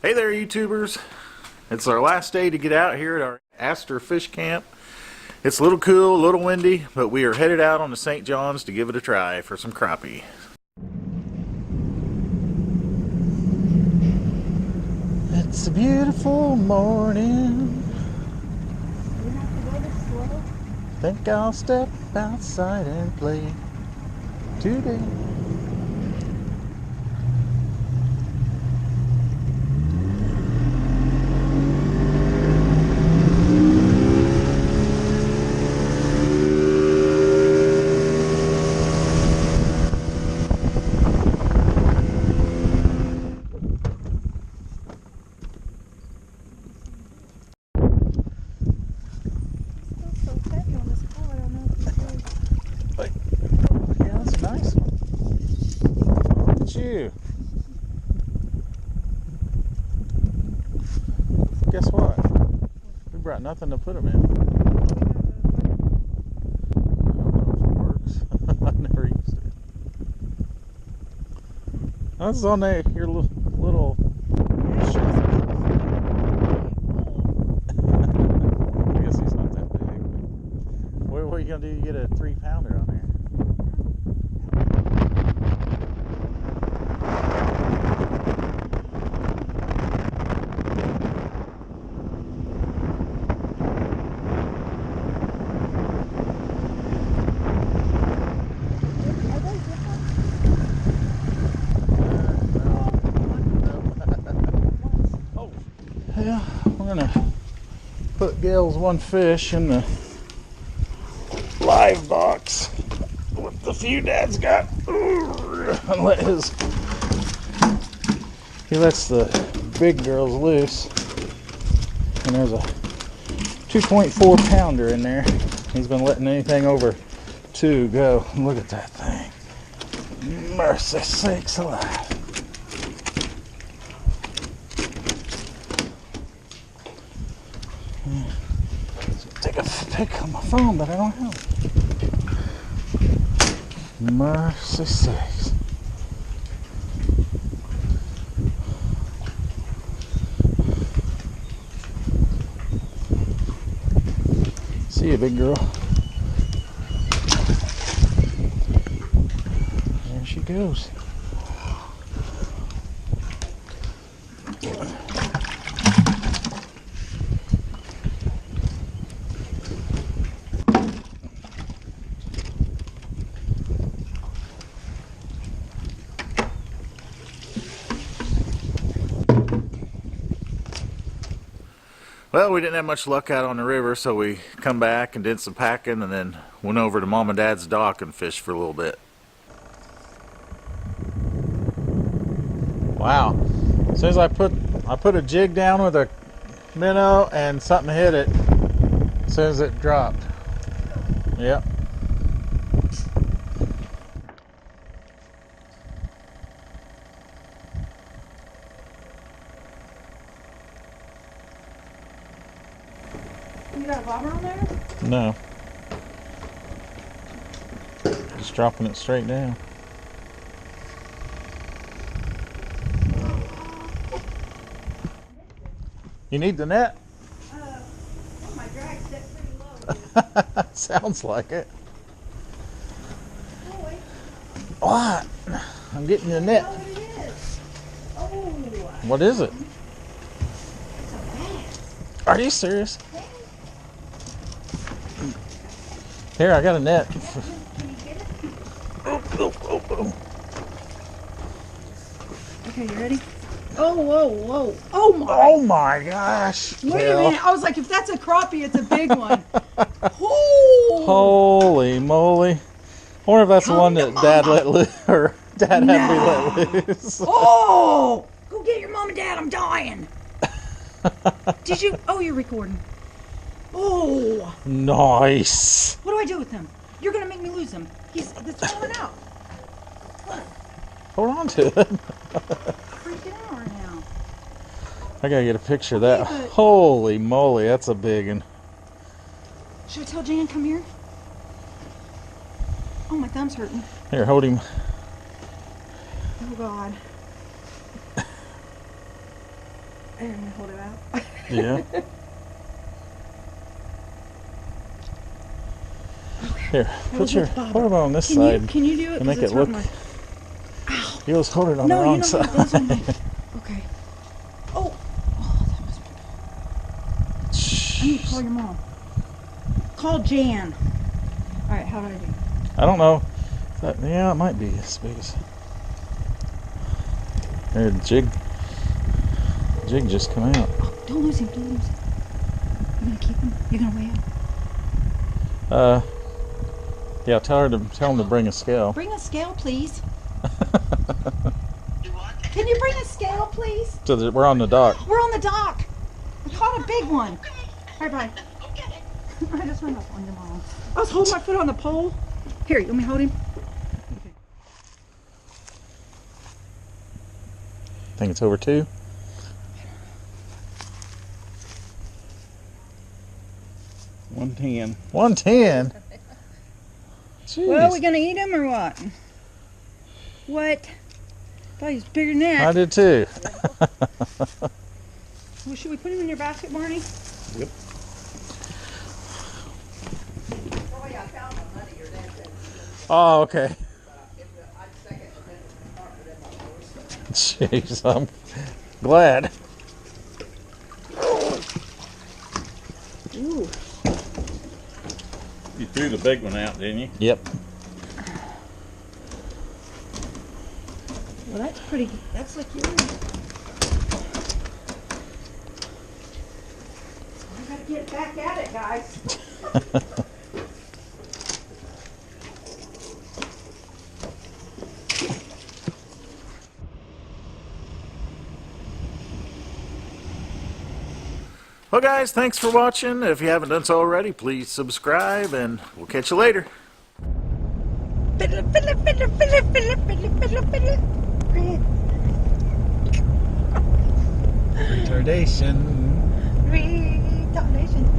Hey there, YouTubers. It's our last day to get out here at our Astor Fish Camp. It's a little cool, a little windy, but we are headed out on the St. John's to give it a try for some crappie. It's a beautiful morning. Think I'll step outside and play today. Yeah, that's a nice one. Look at you. Guess what? We brought nothing to put them in. I don't know if it works. I've never used it. Oh, this is on there, your little I guess he's not that big. What are you going to do to get a 3-pounder on there? Yeah, we're gonna put Gail's one fish in the live box with the few Dad's got, and let he lets the big girls loose, and there's a 2.4 pounder in there. He's been letting anything over 2 go. Look at that thing. Mercy sakes alive. Take a pic on my phone, but I don't have it. Mercy sakes. See you, big girl. There she goes. Well, we didn't have much luck out on the river, so we come back and did some packing and then went over to Mom and Dad's dock and fished for a little bit. Wow. As soon as I put a jig down with a minnow and something hit it as soon as it dropped. Yep. You got a bobber on there? No. Just dropping it straight down. You need the net? My drag's set pretty low. Sounds like it. Oh, wait. What? I'm getting the net. Oh, what it is. Oh. What is it? It's a bass. Are you serious? Here, I got a net. Can you get it? Oh. Okay, you ready? Oh, whoa, whoa. Oh, my. Oh my gosh. Wait a minute. I was like, if that's a crappie, it's a big one. Oh. Holy moly. I wonder if that's the one that Dad let loose, or Dad had me let loose. Oh. Go get your mom and dad. I'm dying. Did you? Oh, you're recording. Oh. Nice. What do I do with him? You're going to make me lose him. It's falling out. Look. Hold on to it. Freaking out right now. I gotta get a picture of that. Okay, but- Holy moly, that's a big one. Should I tell Jan come here? Oh, my thumb's hurting. Here, hold him. Oh, God. And hold it out. Yeah. Here, put your hold it on this side. Can you do it? To make it's it look. Ow. You was holding it on the No, wrong you don't side. have those on me. Okay. Oh, that must be good. I need to call your mom. Call Jan. All right, how do I do? I don't know. Yeah, it might be as big as. There, jig just come out. Oh, don't lose him. Don't lose him. You're gonna keep him. You're gonna weigh him. Yeah, tell him to bring a scale. Bring a scale, please. Can you bring a scale, please? So we're on the dock. We're on the dock. We caught a big one. All right, bye. I just went up on your mom. I was holding my foot on the pole. Here, you want me to hold him? Okay. I think it's over 2. $110. 110. Jeez. Well, we gonna eat him or what? What? Thought he was bigger than that. I did too. Well, should we put him in your basket, Barney? Yep. Oh, okay. Jeez, I'm glad. Ooh. You threw the big one out, didn't you? Yep. Well, that's pretty. That's like yours. I gotta get back at it, guys. Well, guys, thanks for watching. If you haven't done so already, please subscribe, and we'll catch you later. Retardation. Retardation.